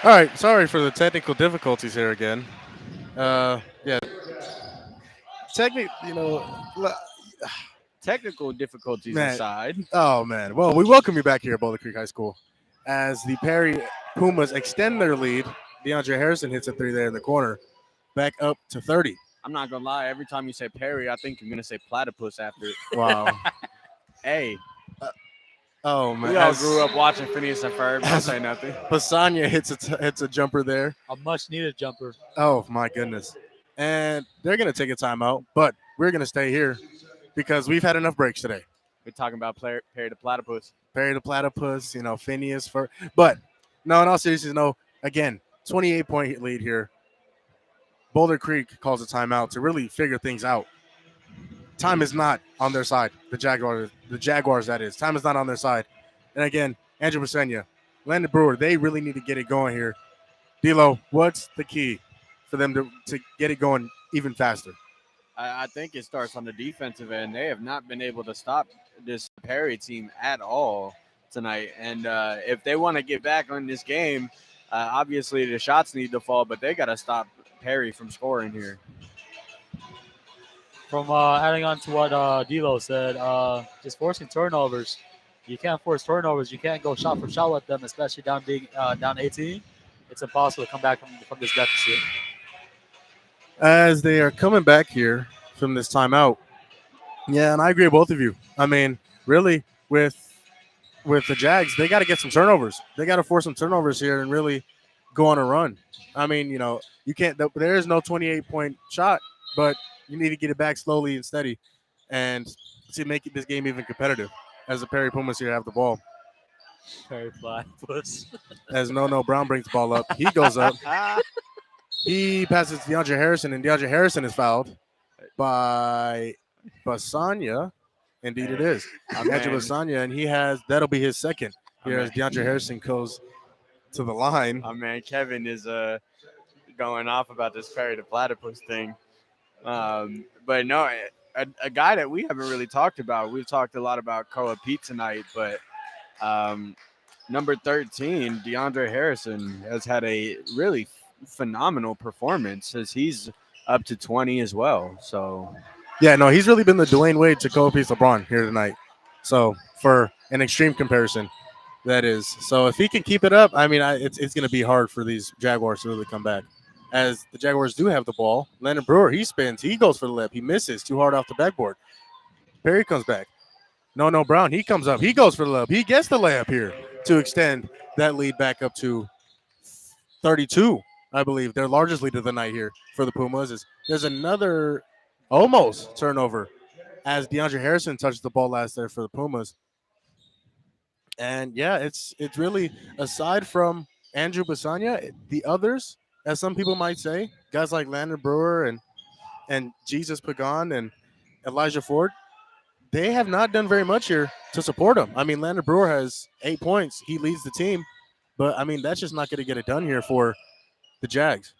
All right, sorry for the technical difficulties here again. Yeah, technically, Technical difficulties man. aside, Oh man. Well, we welcome you back here at Boulder Creek High School as the Perry Pumas extend their lead. DeAndre Harrison hits a three there in the corner, back up to 30. I'm not gonna lie. Every time you say Perry, I think you're gonna say platypus after it. Wow. Hey, Uh, oh man. we all grew up watching Phineas and Ferb. Don't As say nothing. Basanya hits a jumper there. A much needed jumper. Oh my goodness. And they're gonna take a timeout, but we're gonna stay here because we've had enough breaks today. We're talking about Perry the platypus. Perry the Platypus, Phineas for, but no, in all seriousness, no. Again, 28-point lead here. Boulder Creek calls a timeout to really figure things out. Time is not on their side. The Jaguars, that is. Time is not on their side. And again, Andrew Basenya, Landon Brewer, they really need to get it going here. D'Lo, what's the key for them to get it going even faster? I think it starts on the defensive end. They have not been able to stop this Perry team at all tonight. And if they want to get back on this game, obviously the shots need to fall, but they got to stop Perry from scoring here. From adding on to what D'Lo said, just forcing turnovers. You can't force turnovers. You can't go shot for shot with them, especially down 18. It's impossible to come back from this deficit. As they are coming back here from this timeout, yeah, and I agree with both of you. I mean, really, with the Jags, they got to get some turnovers. They got to force some turnovers here and really go on a run. I mean, you can't. There is no 28-point shot, but you need to get it back slowly and steady, and to make this game even competitive. As the Perry Pumas here have the ball, Very platypus. as No Brown brings the ball up, he goes up, he passes to DeAndre Harrison, and DeAndre Harrison is fouled by Basanya. Indeed, it is. Oh, Andrew man. Basanya, and that'll be his second here as DeAndre Harrison goes to the line. Oh, man. Kevin is going off about this Perry the platypus thing. But no, a guy that we haven't really talked about. We've talked a lot about Koa Pete tonight, but number 13, DeAndre Harrison, has had a really phenomenal performance as he's up to 20 as well. So, Yeah, no, he's really been the Dwayne Wade to Kobe LeBron here tonight. So for an extreme comparison, that is. So if he can keep it up, I mean, it's going to be hard for these Jaguars to really come back. As the Jaguars do have the ball, Landon Brewer, he spins, he goes for the lip, he misses too hard off the backboard. Perry comes back. No Brown, he comes up, he goes for the lip, he gets the layup here to extend that lead back up to 32. I believe their largest lead of the night here for the Pumas is there's another almost turnover as DeAndre Harrison touched the ball last there for the Pumas. And yeah, it's really aside from Andrew Basanya, the others, as some people might say, guys like Landon Brewer and Jesus Pagan and Elijah Ford, they have not done very much here to support him. I mean, Landon Brewer has 8 points. He leads the team. But I mean, that's just not going to get it done here for the Jags.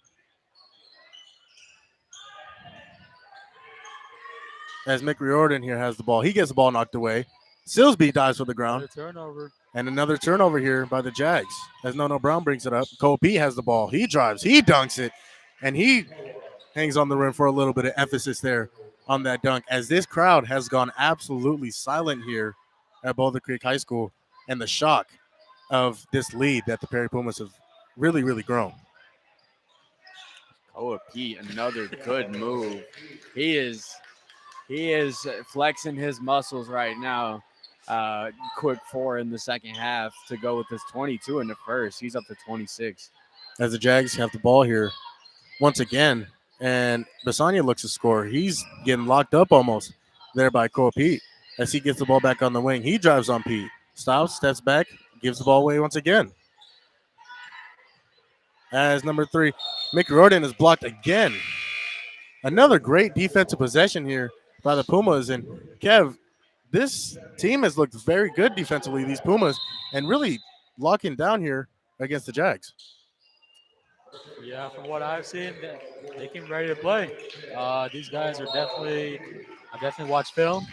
As Mick Riordan here has the ball. He gets the ball knocked away. Silsby dives for the ground. Another turnover. And another turnover here by the Jags. As No Brown brings it up. Cole P has the ball. He drives. He dunks it. And he hangs on the rim for a little bit of emphasis there on that dunk. As this crowd has gone absolutely silent here at Boulder Creek High School. And the shock of this lead that the Perry Pumas have really, really grown. Koa Pete, another good move. He is flexing his muscles right now. Quick 4 in the second half to go with his 22 in the first. He's up to 26. As the Jags have the ball here once again, and Basanya looks to score. He's getting locked up almost there by Cole Pete. As he gets the ball back on the wing, he drives on Pete. Stops, steps back, gives the ball away once again. As number 3, Mick Rodin is blocked again. Another great defensive possession here by the Pumas. And Kev, this team has looked very good defensively, these Pumas, and really locking down here against the Jags. Yeah, from what I've seen, they came ready to play. These guys are I definitely watched film,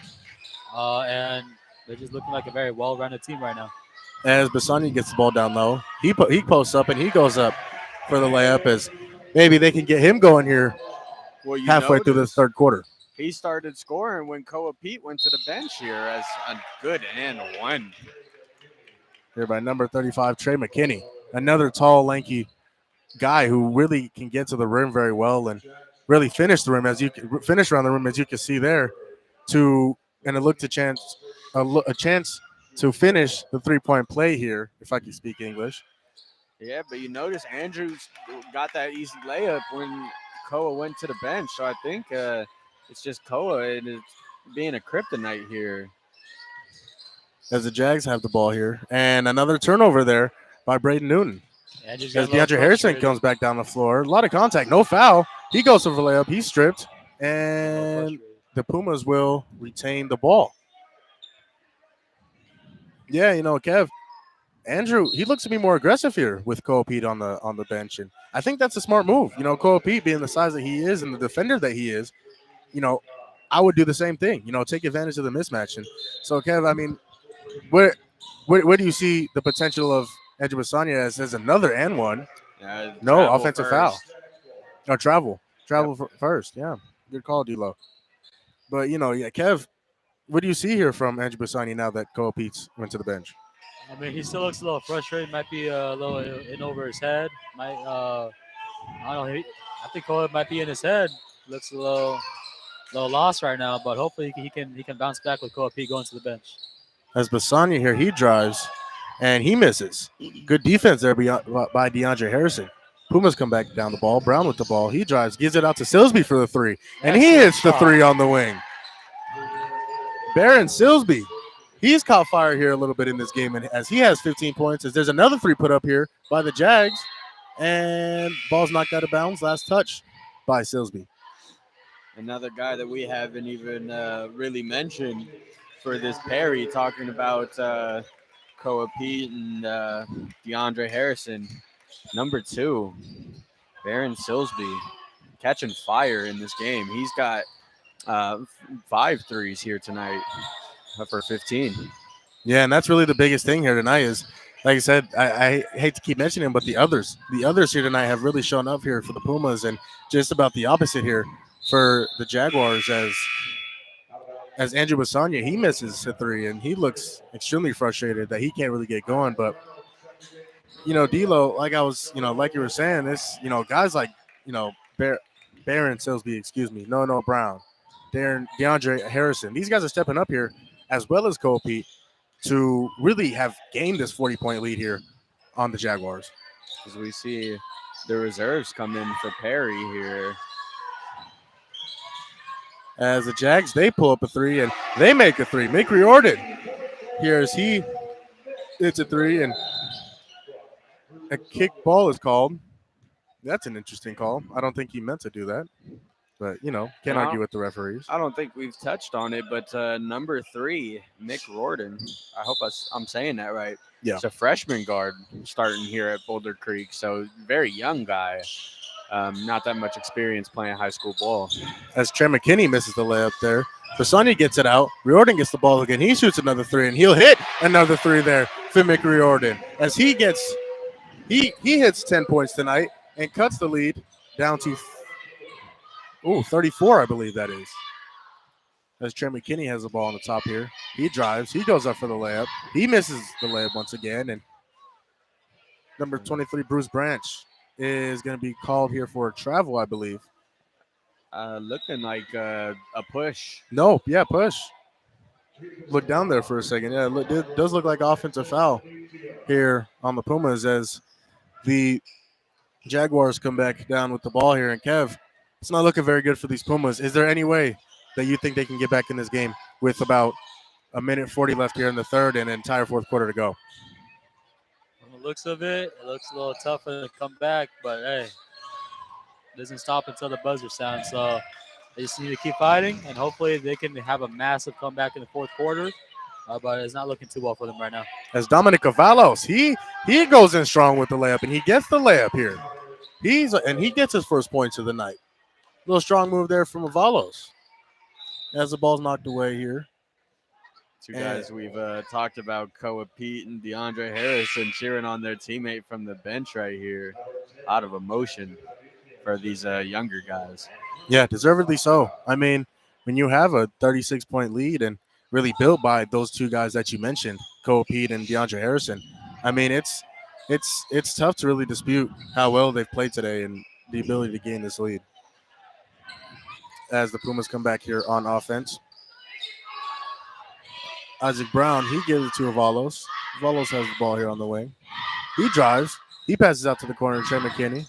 and they're just looking like a very well-rounded team right now. As Basani gets the ball down low, he posts up and he goes up for the layup as maybe they can get him going here Well, you halfway through the notice third quarter. he started scoring when Koa Pete went to the bench here as a good and one. Here by number 35, Trey McKinney, another tall, lanky guy who really can get to the rim very well and really finish the rim as you can finish around the rim as you can see there. To and it looked a chance to finish the 3-point play here, if I can speak English. Yeah, but you notice Andrews got that easy layup when Koa went to the bench. So I think it's just Koa and it's being a kryptonite here. As the Jags have the ball here. And another turnover there by Braden Newton. Andrew's As getting a little DeAndre Harrison frustrated. comes back down the floor. A lot of contact, no foul. He goes for the layup. He's stripped. A little And frustrated. the Pumas will retain the ball. Yeah, Kev, Andrew, he looks to be more aggressive here with Cole Pete on the bench. And I think that's a smart move. Cole Pete being the size that he is and the defender that he is, I would do the same thing, take advantage of the mismatch. And so, Kev, I mean, where do you see the potential of Andrew Basanya as another and one? No Travel offensive foul. first. No, travel first. Yeah, good call, D'Lo. But yeah, Kev, what do you see here from Andrew Basani now that Cole Pete's went to the bench? I mean, he still looks a little frustrated. Might be a little in over his head. I don't know. I think Koa might be in his head. Looks a little lost right now, but hopefully he can bounce back with Koa P going to the bench. As Basanya here, he drives and he misses. Good defense there by DeAndre Harrison. Pumas come back down the ball. Brown with the ball. He drives, gives it out to Silsby for the three, and he Excellent hits the shot. three on the wing. Baron Silsby, he's caught fire here a little bit in this game, and as he has 15 points, as there's another three put up here by the Jags, and ball's knocked out of bounds. Last touch by Silsby. Another guy that we haven't even really mentioned for this Perry, talking about Koa Pete and DeAndre Harrison. Number 2, Baron Silsby, catching fire in this game. He's got 5 threes here tonight for 15. Yeah, and that's really the biggest thing here tonight is, like I said, I hate to keep mentioning him, but the others here tonight have really shown up here for the Pumas, and just about the opposite here for the Jaguars as Andrew Basanya, he misses a three, and he looks extremely frustrated that he can't really get going. But, D'Lo, like I was, like you were saying, this, guys like, Baron Silsby, excuse me, no Brown, DeAndre Harrison, these guys are stepping up here, as well as Cole Pete, to really have gained this 40-point lead here on the Jaguars. As we see the reserves come in for Perry here. As the Jags, they pull up a three, and they make a three. Mick Riordan here as he hits a three, and a kick ball is called. That's an interesting call. I don't think he meant to do that. But, can't argue with the referees. I don't think we've touched on it, but number 3, Mick Riordan. I hope I'm saying that right. Yeah. It's a freshman guard starting here at Boulder Creek, so very young guy. Not that much experience playing high school ball. As Trey McKinney misses the layup there. Basani gets it out. Riordan gets the ball again. He shoots another three, and he'll hit another three there for Mick Riordan. As he hits 10 points tonight and cuts the lead down to 34, I believe that is. As Trey McKinney has the ball on the top here. He drives. He goes up for the layup. He misses the layup once again. And number 23, Bruce Branch, is going to be called here for a travel, I believe. Looking like a push. No, yeah, push. Look down there for a second. Yeah, it does look like offensive foul here on the Pumas as the Jaguars come back down with the ball here. And Kev, it's not looking very good for these Pumas. Is there any way that you think they can get back in this game with about a minute 40 left here in the third and an entire fourth quarter to go? From the looks of it, it looks a little tougher to come back, but hey, it doesn't stop until the buzzer sounds. So they just need to keep fighting, and hopefully they can have a massive comeback in the fourth quarter. But it's not looking too well for them right now. As Dominic Avalos, he goes in strong with the layup, and he gets the layup here. He gets his first points of the night. Little strong move there from Avalos. As the ball's knocked away here. Two And guys we've talked about, Koa Pete and DeAndre Harrison, cheering on their teammate from the bench right here, out of emotion for these younger guys. yeah, deservedly so. I mean, when you have a 36-point lead and really built by those two guys that you mentioned, Cole Pete and DeAndre Harrison, I mean, it's tough to really dispute how well they've played today and the ability to gain this lead. As the Pumas come back here on offense, Isaac Brown, he gives it to Avalos. Avalos has the ball here on the wing. He drives. He passes out to the corner to Trey McKinney.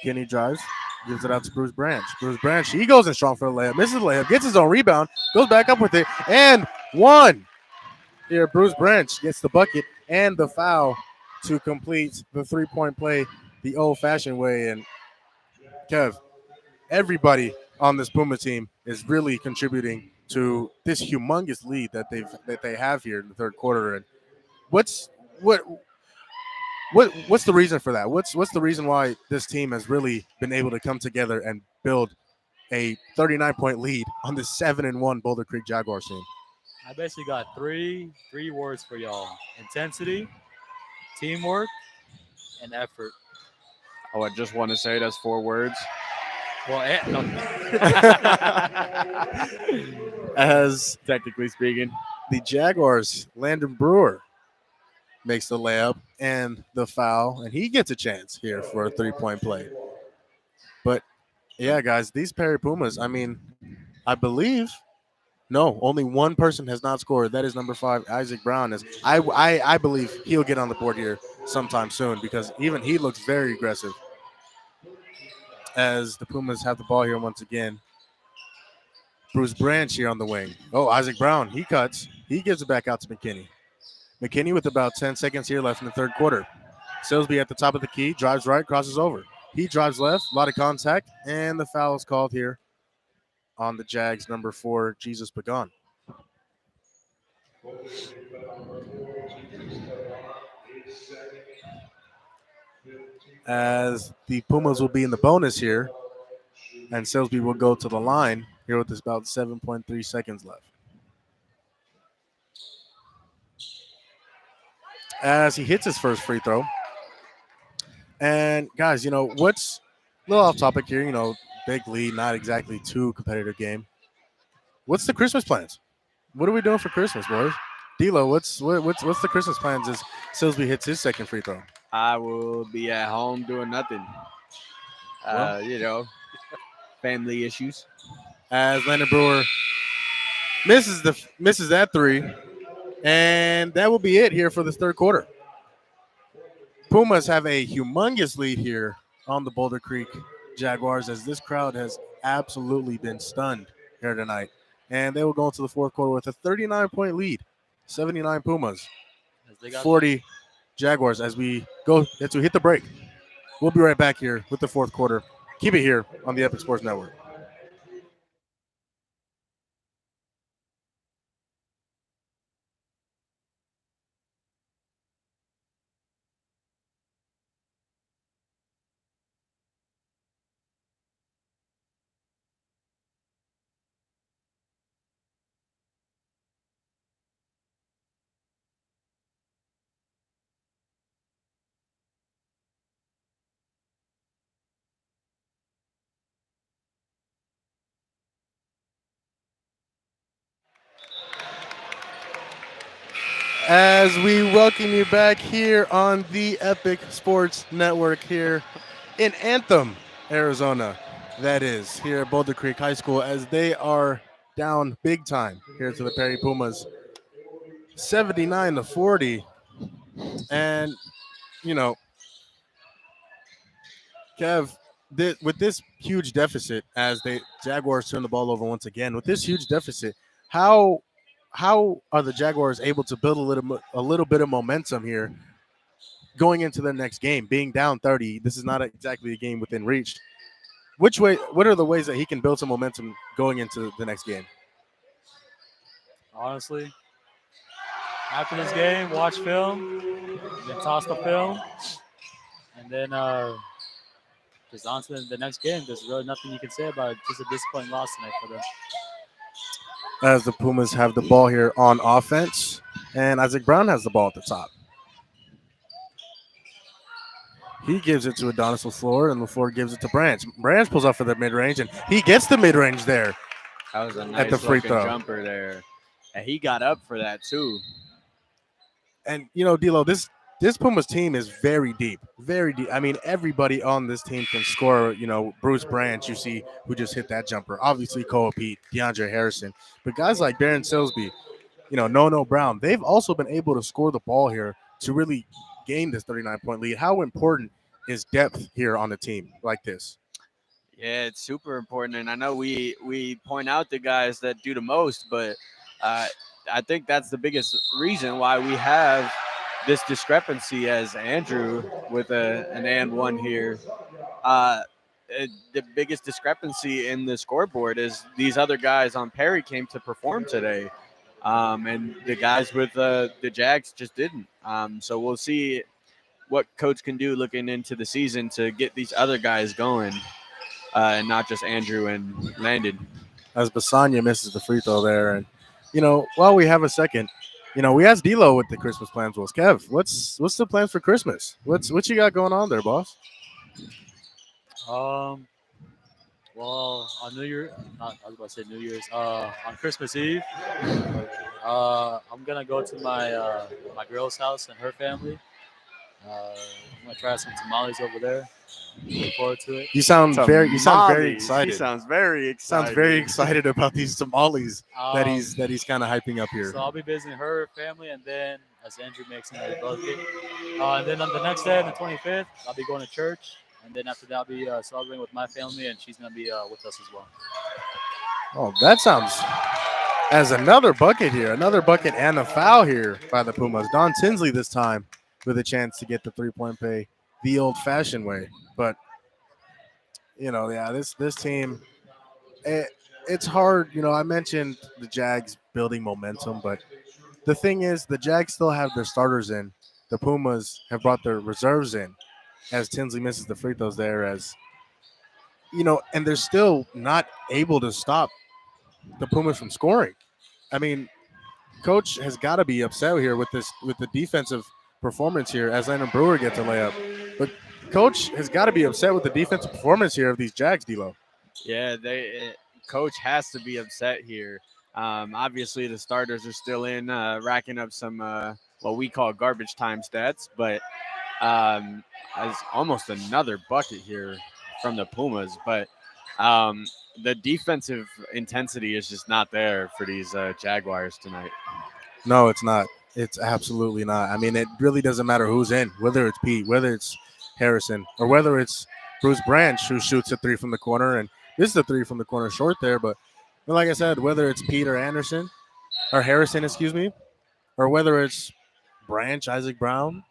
McKinney drives, gives it out to Bruce Branch. Bruce Branch, he goes in strong for the layup, misses the layup, gets his own rebound, goes back up with it, and one. Here, Bruce Branch gets the bucket and the foul to complete the three-point play the old-fashioned way. And Kev, everybody on this Puma team is really contributing to this humongous lead that they have here in the third quarter. And what's what what's the reason for that? What's the reason why this team has really been able to come together and build a 39-point lead on the 7-1 Boulder Creek Jaguars team? I basically got three words for y'all: intensity, teamwork, and effort. Oh, I just want to say that's 4 words. Well, no, As Technically speaking. the Jaguars, Landon Brewer makes the layup and the foul, and he gets a chance here for a three-point play. But yeah, guys, these Perry Pumas, I mean, I believe no, only one person has not scored. That is number 5, Isaac Brown. Is I believe he'll get on the board here sometime soon because even he looks very aggressive. As the Pumas have the ball here once again, Bruce Branch here on the wing. Oh, Isaac Brown, he cuts. He gives it back out to McKinney. McKinney with about 10 seconds here left in the third quarter. Silsby at the top of the key, drives right, crosses over. He drives left, a lot of contact, and the foul is called here on the Jags, number 4, Jesus Pagan. As the Pumas will be in the bonus here, and Silsby will go to the line here with about 7.3 seconds left. As he hits his first free throw. And guys, what's a little off topic here, big lead, not exactly too competitive game. What's the Christmas plans? What are we doing for Christmas, boys? D'Lo, what's the Christmas plans as Silsby hits his second free throw? I will be at home doing nothing. Well. Family issues. As Landon Brewer misses that three, and that will be it here for this third quarter. Pumas have a humongous lead here on the Boulder Creek Jaguars as this crowd has absolutely been stunned here tonight. And they will go into the fourth quarter with a 39-point lead, 79 Pumas, 40 Jaguars as we hit the break. We'll be right back here with the fourth quarter. Keep it here on the Epic Sports Network. As we welcome you back here on the Epic Sports Network here in Anthem, Arizona. That is here at Boulder Creek High School as they are down big time here to the Perry Pumas, 79-40. And, Kev, with this huge deficit as the Jaguars turn the ball over once again, with this huge deficit, how are the Jaguars able to build a little bit of momentum here going into their next game? Being down 30, this is not exactly a game within reach. What are the ways that he can build some momentum going into the next game? honestly, after this game, watch film, then toss the film, and then just on to the next game. There's really nothing you can say about it. Just a disappointing loss tonight for them. as the Pumas have the ball here on offense, and Isaac Brown has the ball at the top. He gives it to Adonis LaFleur, and LaFleur gives it to Branch. Branch pulls up for the mid range, and he gets the mid range there That was a at the nice free looking throw. jumper there. And he got up for that too. And D'Lo, this Pumas team is very deep, very deep. I mean, everybody on this team can score. Bruce Branch, you see, who just hit that jumper. Obviously, Cole Pete, DeAndre Harrison, but guys like Darren Silsby, No Brown, they've also been able to score the ball here to really gain this 39-point lead. How important is depth here on the team like this? Yeah, it's super important, and I know we point out the guys that do the most, but uh, I think that's the biggest reason why we have this discrepancy as Andrew with an and one here. Uh, the biggest discrepancy in the scoreboard is these other guys on Perry came to perform today, and the guys with the Jags just didn't. So we'll see what coach can do looking into the season to get these other guys going, and not just Andrew and Landon. As Basanya misses the free throw there, and while we have a second, we asked D'Lo what the Christmas plans was. Kev, what's the plans for Christmas? What you got going on there, boss? Um, well, on New Year, not I was about to say New Year's. On Christmas Eve, I'm gonna go to my girl's house and her family. I'm gonna try some tamales over there. Look forward to it. You sound very Tamales. excited. He sounds very excited. Sounds very excited about these tamales that Um, he's kind of hyping up here. So I'll be visiting her family, and then as Andrew makes another bucket, and then on the next day, on the 25th, I'll be going to church, and then after that, I'll be celebrating with my family, and she's gonna be with us as well. Oh, that sounds as another bucket here, another bucket and a foul here by the Pumas. Don Tinsley this time with a chance to get the 3-point pay the old-fashioned way, but this team, it's hard. I mentioned the Jags building momentum, but the thing is, the Jags still have their starters in. The Pumas have brought their reserves in, as Tinsley misses the free throws there, and they're still not able to stop the Pumas from scoring. I mean, coach has got to be upset here with the defensive performance here as Landon Brewer gets a layup. But coach has got to be upset with the defensive performance here of these Jags, D'Lo. Yeah, coach has to be upset here. Obviously, the starters are still in, racking up some what we call garbage time stats, but as almost another bucket here from the Pumas. But the defensive intensity is just not there for these Jaguars tonight. No, it's not. It's absolutely not. I mean, it really doesn't matter who's in, whether it's Pete, whether it's Harrison, or whether it's Bruce Branch who shoots a three from the corner. And this is a three from the corner short there. But like I said, whether it's Pete or Anderson, or Harrison, excuse me, or whether it's Branch, Isaac Brown,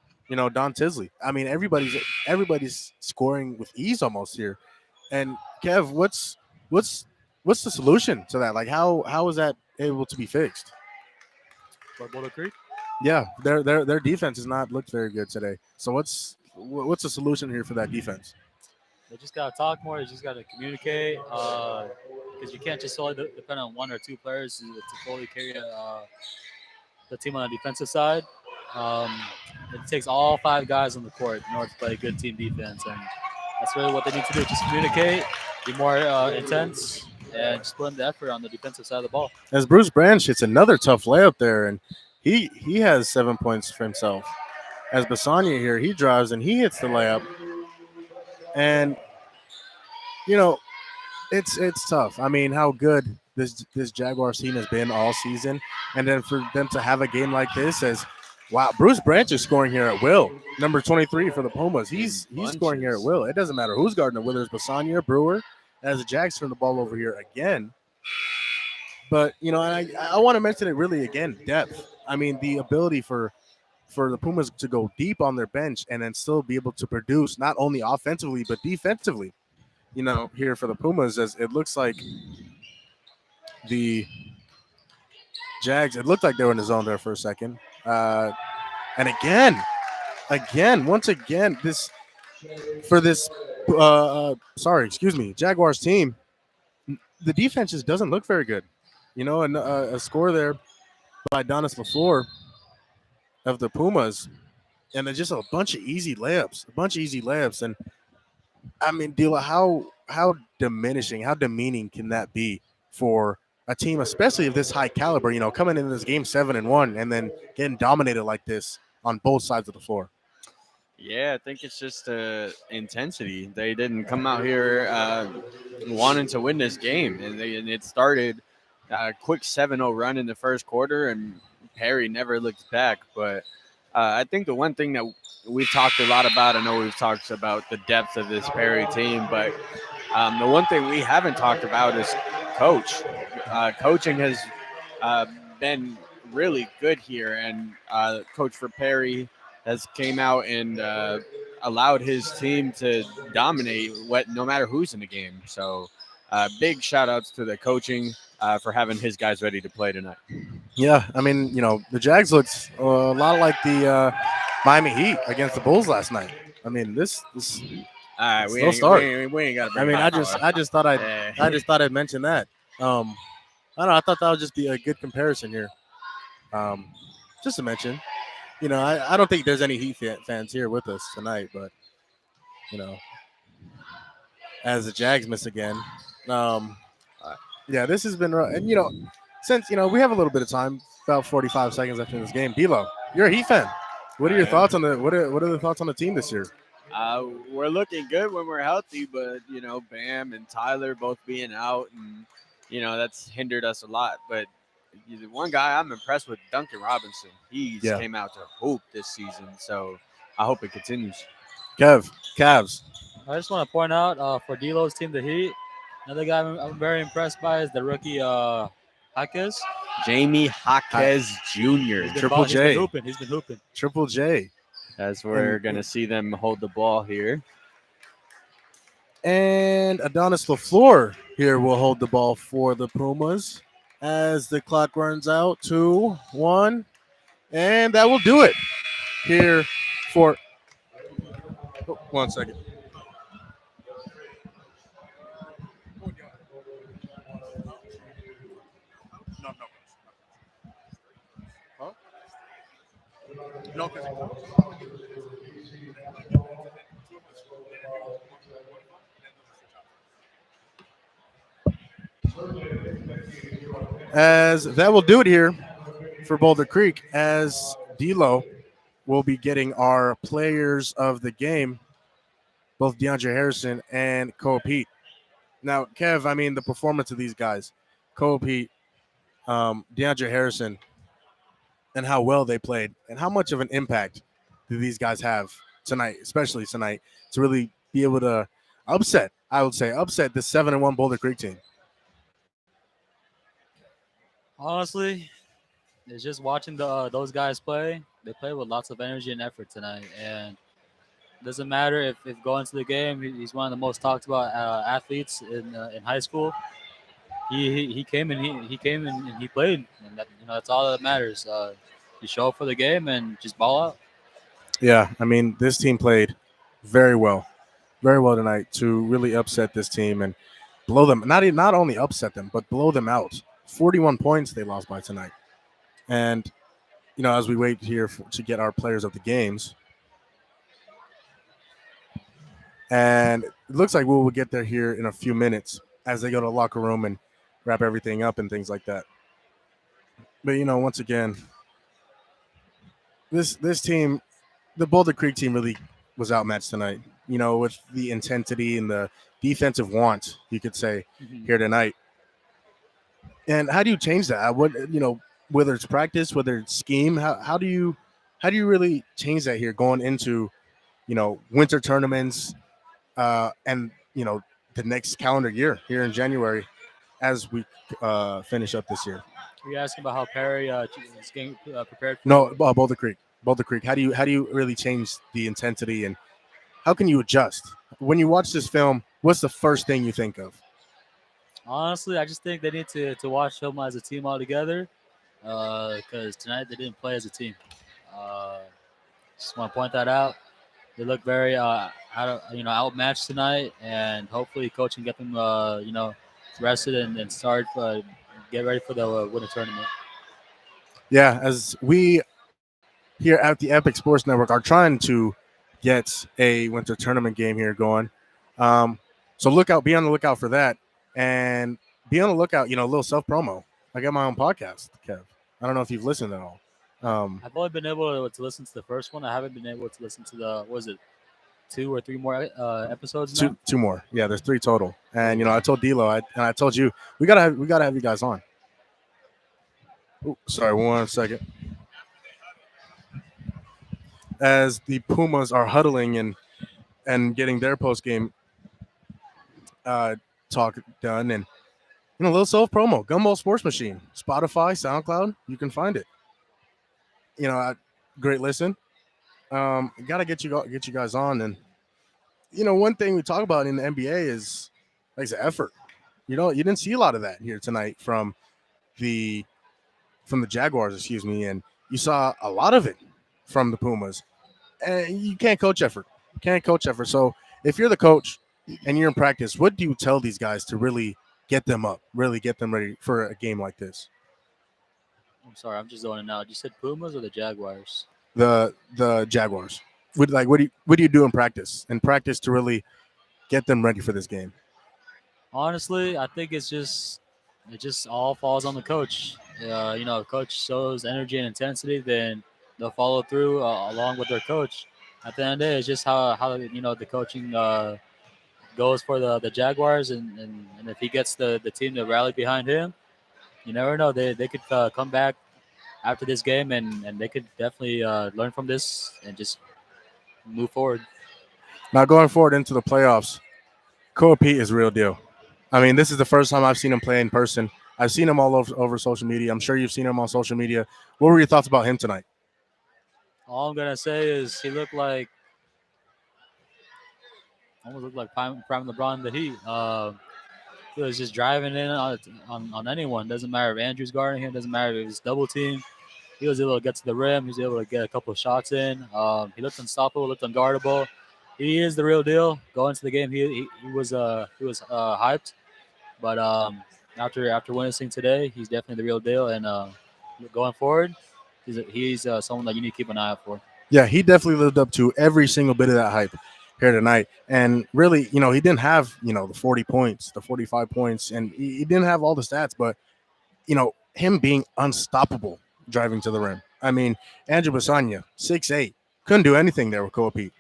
Don Tinsley. I mean, everybody's scoring with ease almost here. And Kev, what's the solution to that? Like, how is that able to be fixed? For Boulder Creek, Yeah, their defense has not looked very good today. So what's the solution here for that defense? they just gotta talk more. They just gotta communicate, because you can't just solely depend on one or two players to fully carry the team on the defensive side. Um, it takes all five guys on the court in order to play good team defense, and that's really what they need to do. Just communicate, be more intense, and just put in the effort on the defensive side of the ball. As Bruce Branch hits another tough layup there, and he has 7 points for himself. As Basanya here, he drives and he hits the layup, and it's tough. I mean, how good this Jaguars team has been all season, and then for them to have a game like this, as wow, Bruce Branch is scoring here at will. Number 23 for the Pumas, he's scoring here at will. It doesn't matter who's guarding it, whether it's Basanya or Brewer. As the Jags turn the ball over here again. But and I want to mention it really again, depth. I mean, the ability for the Pumas to go deep on their bench and then still be able to produce not only offensively but defensively. Here for the Pumas, as it looks like the Jags, it looked like they were in the zone there for a second. And once again, Jaguars team, the defense just doesn't look very good. And a score there by Donis LaFleur of the Pumas, and then just a bunch of easy layups, and I mean, Dila, how diminishing, how demeaning can that be for a team, especially of this high caliber? Coming into this game 7-1, and then getting dominated like this on both sides of the floor. Yeah, I think it's just intensity. They didn't come out here wanting to win this game, and it started a quick 7-0 run in the first quarter, and Perry never looked back. But I think the one thing that we've talked a lot about, I know we've talked about the depth of this Perry team, but the one thing we haven't talked about is coach. Coaching has uh, been really good here, and Coach for Perry has came out and allowed his team to dominate no matter who's in the game. So big shout outs to the coaching for having his guys ready to play tonight. Yeah, I mean, the Jags looked a lot like the Miami Heat against the Bulls last night. I mean, this All right, slow start. we ain't got to I bring. mean, hot water. I just thought Yeah. I'd mention that. I don't know. I thought that would just be a good comparison here. Just to mention, I don't think there's any Heat fans here with us tonight, but you know, as the Jags miss again, um, yeah, this has been rough. And since we have a little bit of time, about 45 seconds after this game, D'Lo, you're a Heat fan. What are your thoughts on the what are the thoughts on the team this year? We're looking good when we're healthy, but Bam and Tyler both being out, and that's hindered us a lot. But the one guy I'm impressed with, Duncan Robinson. He's Yeah. came out to hoop this season, so I hope it continues. Cavs. I just want to point out for D'Lo's team, the Heat, another guy I'm very impressed by is the rookie Jaquez. Jamie Jaquez Jr. Triple J. He's been hooping. Triple J. As we're gonna see them hold the ball here. And Adonis LaFleur here will hold the ball for the Pumas as the clock runs out. 2-1. And that will do it here for 1 second. No, as that will do it here for Boulder Creek, as D'Lo will be getting our players of the game, both DeAndre Harrison and Cole Pete. Now, Kev, I mean, the performance of these guys, Cole Pete, DeAndre Harrison, and how well they played, and how much of an impact do these guys have tonight, especially tonight, to really be able to upset the 7-1 Boulder Creek team. Honestly, it's just watching those guys play. They play with lots of energy and effort tonight, and it doesn't matter if going to the game. He's one of the most talked about athletes in high school. He came and he came and he played, and that's all that matters. You show up for the game and just ball out. Yeah, I mean, this team played very well tonight to really upset this team and blow them. Not only upset them, but blow them out. 41 points they lost by tonight. And as we wait here to get our players of the games, and it looks like we will get there here in a few minutes as they go to the locker room and wrap everything up and things like that. But once again, this team, the Boulder Creek team, really was outmatched tonight. With the intensity and the defensive want, you could say, here tonight. And how do you change that? Whether it's practice, whether it's scheme, how do you really change that here going into winter tournaments and the next calendar year here in January as we finish up this year? Are you asking about how Perry is getting prepared? No, Boulder Creek. How do you really change the intensity, and how can you adjust when you watch this film? What's the first thing you think of? Honestly, I just think they need to watch film as a team all together, because tonight they didn't play as a team. Just want to point that out. They look very outmatched tonight, and hopefully coach can get them rested and start get ready for the winter tournament. Yeah, as we here at the Epic Sports Network are trying to get a winter tournament game here going. Um, so be on the lookout for that, and be on the lookout. A little self promo. I got my own podcast, Kev. I don't know if you've listened at all. I've only been able to listen to the first one. I haven't been able to listen to the what was it, 2 or 3 more episodes now. Two more. Yeah, there's three total. And Oh, I told D'Lo, and I told you we gotta have you guys on. Ooh, sorry, 1 second. As the Pumas are huddling and getting their post game uh, talk done, and a little self promo, Gumball Sports Machine, Spotify, SoundCloud, you can find it. Great listen. Gotta get you guys on, and one thing we talk about in the NBA is like the effort. You didn't see a lot of that here tonight the from the Jaguars, excuse me, and you saw a lot of it from the Pumas. And you can't coach effort. You can't coach effort. So if you're the coach and you're in practice, what do you tell these guys to really get them up, really get them ready for a game like this? I'm sorry, I'm just zoning out. You said Pumas or the Jaguars? The Jaguars. What do you do in practice? In practice to really get them ready for this game. Honestly, I think it just all falls on the coach. If coach shows energy and intensity, then they'll follow through along with their coach. At the end of the day, it's just how the coaching goes for the Jaguars, and if he gets the team to rally behind him, you never know. They could come back after this game, and they could definitely learn from this and just move forward. Now going forward into the playoffs, Koa Pete is real deal. I mean, this is the first time I've seen him play in person. I've seen him all over social media. I'm sure you've seen him on social media. What were your thoughts about him tonight? All I'm gonna say is he looked like almost looked like prime LeBron in the Heat. He was just driving in on anyone. Doesn't matter if Andrew's guarding him. Doesn't matter if it's double team. He was able to get to the rim. He was able to get a couple of shots in. He looked unstoppable. Looked unguardable. He is the real deal. Going into the game, he was hyped. But after witnessing today, he's definitely the real deal. And going forward, he's someone that you need to keep an eye out for. Yeah, he definitely lived up to every single bit of that hype here tonight. And really, he didn't have, the 40 points, the 45 points, and he didn't have all the stats, but, him being unstoppable driving to the rim. I mean, Andrew Basanya, 6'8", couldn't do anything there with Koa Pete.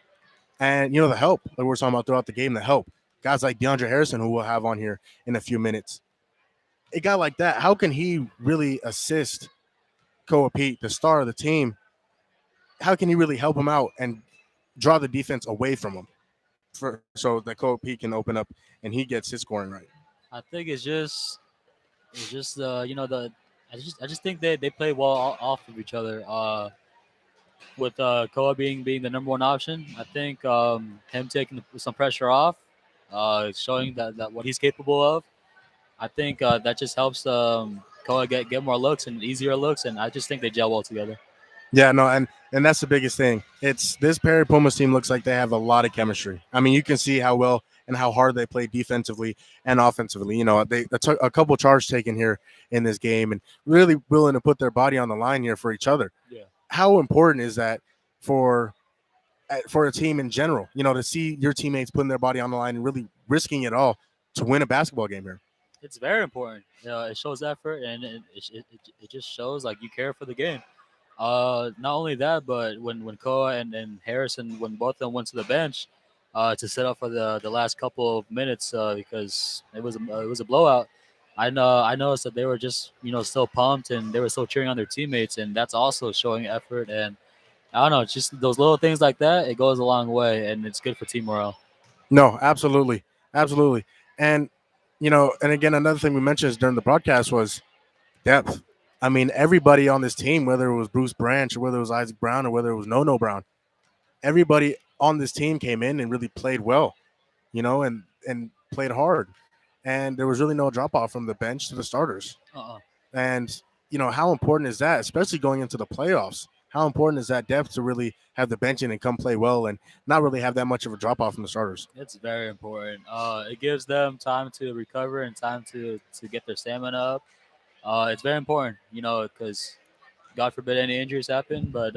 And, the help that we're talking about throughout the game, the help. Guys like DeAndre Harrison, who we'll have on here in a few minutes. A guy like that, how can he really assist Koa Pete, the star of the team? How can he really help him out and draw the defense away from him so that Koa Pete can open up and he gets his scoring right? I think it's just the I just think they play well off of each other. With Koa being the number one option, I think him taking some pressure off, showing that what he's capable of. I think that just helps Koa get more looks and easier looks, and I just think they gel well together. Yeah, no, and that's the biggest thing. It's this Perry Pumas team looks like they have a lot of chemistry. I mean, you can see how well and how hard they play defensively and offensively. They took a couple charge taken here in this game and really willing to put their body on the line here for each other. Yeah. How important is that for a team in general? To see your teammates putting their body on the line and really risking it all to win a basketball game here. It's very important. It shows effort, and it just shows like you care for the game. Not only that, but when Koa and Harrison, when both of them went to the bench to set up for the last couple of minutes because it was a blowout. I noticed that they were just still pumped and they were still cheering on their teammates, and that's also showing effort. And I don't know, it's just those little things like that. It goes a long way, and it's good for team morale. No, absolutely, absolutely, and and again, another thing we mentioned during the broadcast was depth. I mean, everybody on this team, whether it was Bruce Branch or whether it was Isaac Brown or whether it was No Brown, everybody on this team came in and really played well, and played hard. And there was really no drop off from the bench to the starters. Uh-uh. And, how important is that, especially going into the playoffs? How important is that depth to really have the bench in and come play well and not really have that much of a drop off from the starters? It's very important. It gives them time to recover and time to get their stamina up. It's very important, because God forbid any injuries happen. But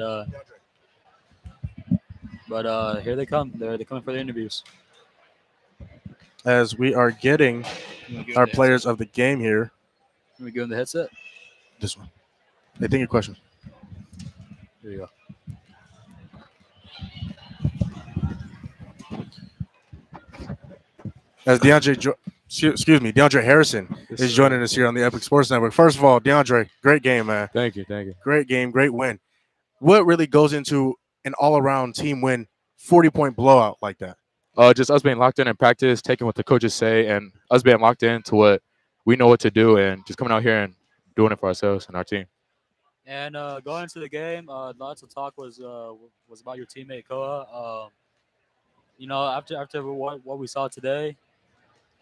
here they come. They're coming for the interviews. As we are getting Let me give our them the players headset. of the game here. Let me give them the headset. This one. I think your question. Here you go. As DeAndre Harrison is joining us here on the Epic Sports Network. First of all, DeAndre, great game, man. Thank you. Great game, great win. What really goes into an all-around team win, 40-point blowout like that? Just us being locked in practice, taking what the coaches say, and us being locked in to what we know what to do, and just coming out here and doing it for ourselves and our team. And going into the game, lots of talk was about your teammate Koa. After what we saw today,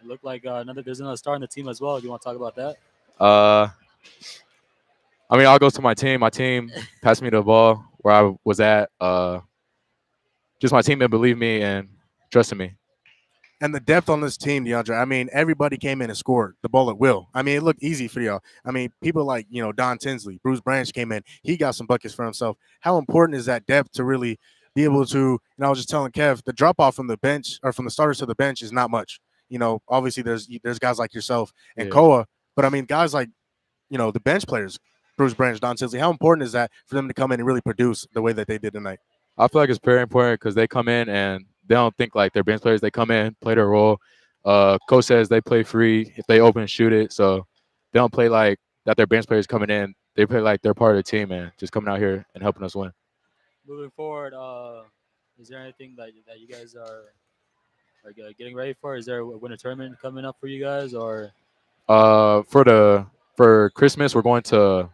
it looked like there's another star in the team as well. Do you want to talk about that? Uh, I mean, all goes to my team. My team passed me the ball where I was at. Just my team that believed me and trusted me. And the depth on this team, DeAndre. I mean, everybody came in and scored the ball at will. I mean, it looked easy for y'all. I mean, people like, Don Tinsley, Bruce Branch came in. He got some buckets for himself. How important is that depth to really be able to, I was just telling Kev, the drop off from the bench or from the starters to the bench is not much. Obviously there's guys like yourself and Koa, but I mean, guys like, the bench players, Bruce Branch, Don Tinsley, how important is that for them to come in and really produce the way that they did tonight? I feel like it's very important because they come in and they don't think like they're bench players. They come in, play their role. Coach says they play free. If they open, shoot it. So they don't play like that they're bench players coming in. They play like they're part of the team and just coming out here and helping us win. Moving forward, is there anything that you guys are getting ready for? Is there a winter tournament coming up for you guys, or? For Christmas, we're going to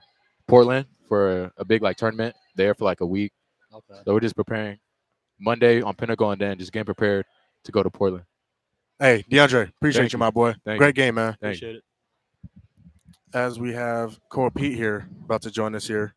Portland for a big like tournament there for like a week. Okay. So we're just preparing Monday on Pinnacle and then just getting prepared to go to Portland. Hey, DeAndre, appreciate you, my boy. Great game, man. Appreciate it. As we have Cole Pete here about to join us here.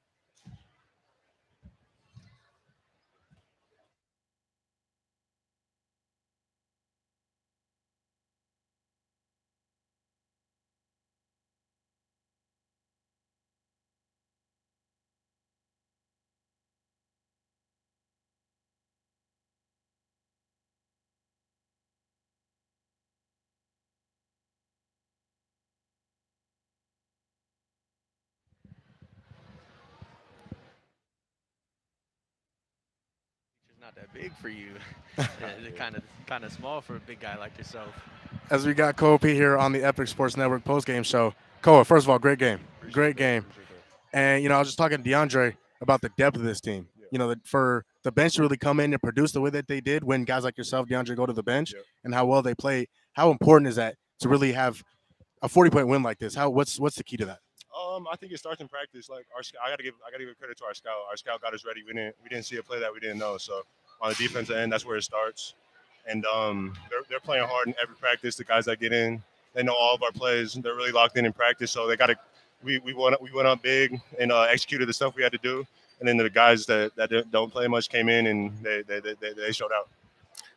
It's not that big for you. It's kind of small for a big guy like yourself. As we got Cole Pete here on the Epic Sports Network postgame show. Koa, first of all, great game. Great game. And, I was just talking to DeAndre about the depth of this team. For the bench to really come in and produce the way that they did when guys like yourself, DeAndre, go to the bench and how well they play. How important is that to really have a 40-point win like this? What's the key to that? I think it starts in practice. Like I gotta give credit to our scout. Our scout got us ready. We didn't see a play that we didn't know. So on the defensive end, that's where it starts. And they're playing hard in every practice. The guys that get in, they know all of our plays. They're really locked in practice. So they got to. We went up big and executed the stuff we had to do. And then the guys that don't play much came in and they showed out.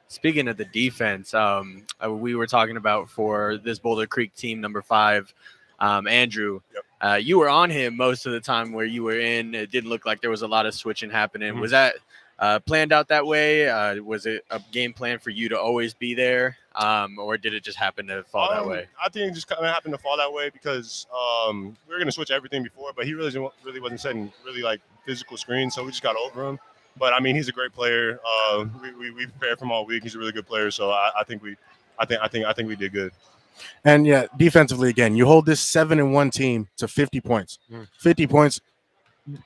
Speaking of the defense, we were talking about for this Boulder Creek team, number 5, Andrew. Yep. You were on him most of the time where you were in. It didn't look like there was a lot of switching happening. Mm-hmm. Was that planned out that way? Was it a game plan for you to always be there, or did it just happen to fall that way? I think it just kind of happened to fall that way because we were going to switch everything before, but he really wasn't setting really like physical screens, so we just got over him. But I mean, he's a great player. We prepared for him all week. He's a really good player, so I think we did good. And yeah, defensively again, you hold this 7-1 team to 50 points. 50 points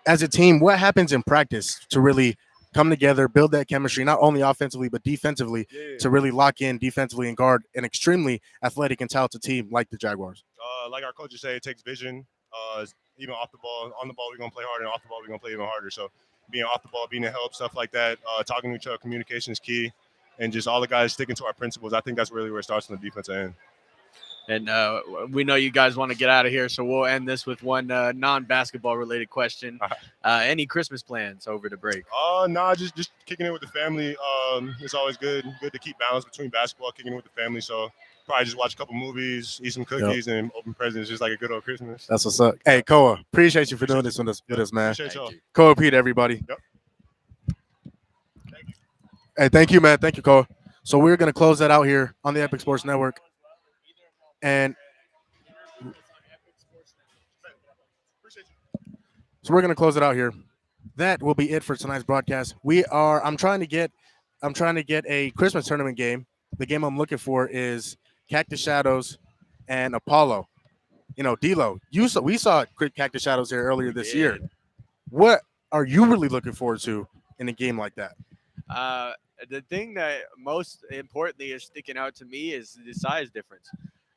as a team. What happens in practice to really come together, build that chemistry, not only offensively but defensively, to really lock in defensively and guard an extremely athletic and talented team like the Jaguars? Like our coaches say, it takes vision. Even off the ball, on the ball, we're gonna play harder, and off the ball, we're gonna play even harder. So being off the ball, being a help, stuff like that, talking to each other, communication is key, and just all the guys sticking to our principles. I think that's really where it starts on the defensive end. And we know you guys want to get out of here, so we'll end this with one non-basketball related question. Any Christmas plans over the break? Nah, just kicking it with the family. it's always good to keep balance between basketball, kicking it with the family. So probably just watch a couple movies, eat some cookies, and open presents, just like a good old Christmas. That's what's up. Hey, Koa, appreciate you for doing this with us, man. Appreciate y'all. Koa Pete, everybody. Yep. Hey, thank you, man. Thank you, Koa. So we're gonna close that out here on the Epic Sports Network, and so we're gonna close it out here. That will be it for tonight's broadcast. I'm trying to get a Christmas tournament game. The game I'm looking for is Cactus Shadows and Apollo. You know, D'Lo, we saw Cactus Shadows here earlier this year. What are you really looking forward to in a game like that? The thing that most importantly is sticking out to me is the size difference.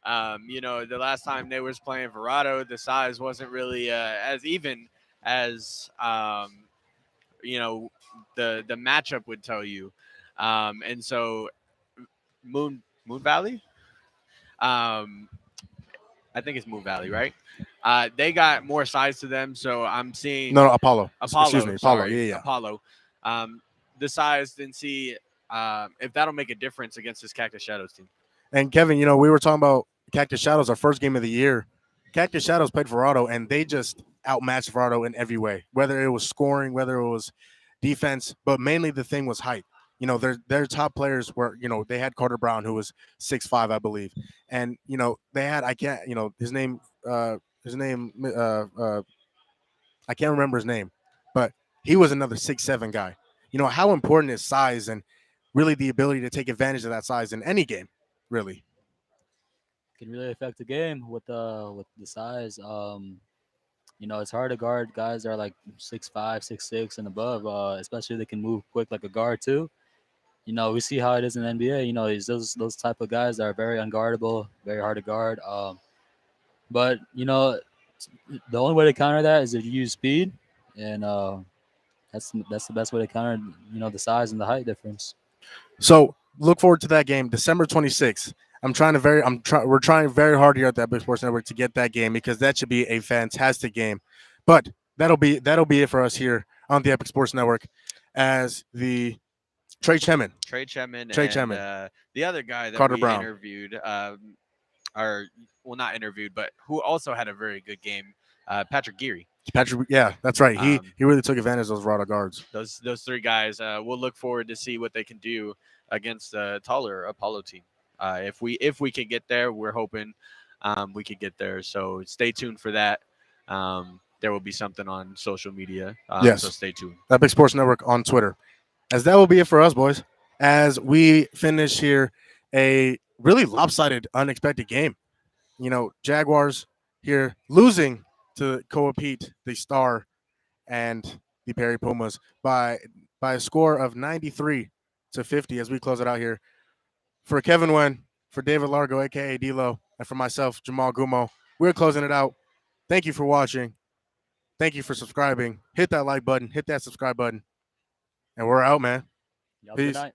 The last time they was playing Verado, the size wasn't really as even as the matchup would tell you. And so Moon Valley, I think it's Moon Valley, right? They got more size to them, so I'm seeing No, Apollo. Apollo. Excuse me, Apollo. Sorry, Yeah. Apollo. The size, then see if that'll make a difference against this Cactus Shadows team. And Kevin, we were talking about Cactus Shadows, our first game of the year. Cactus Shadows played Verado, and they just outmatched Verado in every way, whether it was scoring, whether it was defense, but mainly the thing was height. Their top players were, they had Carter Brown, who was 6'5", I believe. And, they had, I can't remember his name, but he was another 6'7" guy. How important is size and really the ability to take advantage of that size in any game, really? Can really affect the game with the size. It's hard to guard guys that are like 6'5", 6'6", and above, especially they can move quick like a guard too. We see how it is in the NBA. It's those type of guys that are very unguardable, very hard to guard. But the only way to counter that is if you use speed, and that's the best way to counter the size and the height difference. So look forward to that game, December 26th. We're trying very hard here at the Epic Sports Network to get that game because that should be a fantastic game. But that'll be it for us here on the Epic Sports Network as the Trey Chemin, and the other guy that Carter we Brown interviewed, not interviewed, but who also had a very good game, Patrick Geary. Yeah, that's right. He really took advantage of those Verado guards. Those three guys, we'll look forward to see what they can do against the taller Apollo team. If we could get there, we're hoping we could get there. So stay tuned for that. There will be something on social media. Yes. So stay tuned. Epic Sports Network on Twitter. As that will be it for us, boys. As we finish here, a really lopsided, unexpected game. Jaguars here losing to Koa Pete, the Star, and the Perry Pumas by a score of 93-50 as we close it out here. For Kevin Wen, for David Largo, a.k.a. D'Lo, and for myself, Jamal Gumo, we're closing it out. Thank you for watching. Thank you for subscribing. Hit that like button. Hit that subscribe button. And we're out, man. Y'all good Peace. night.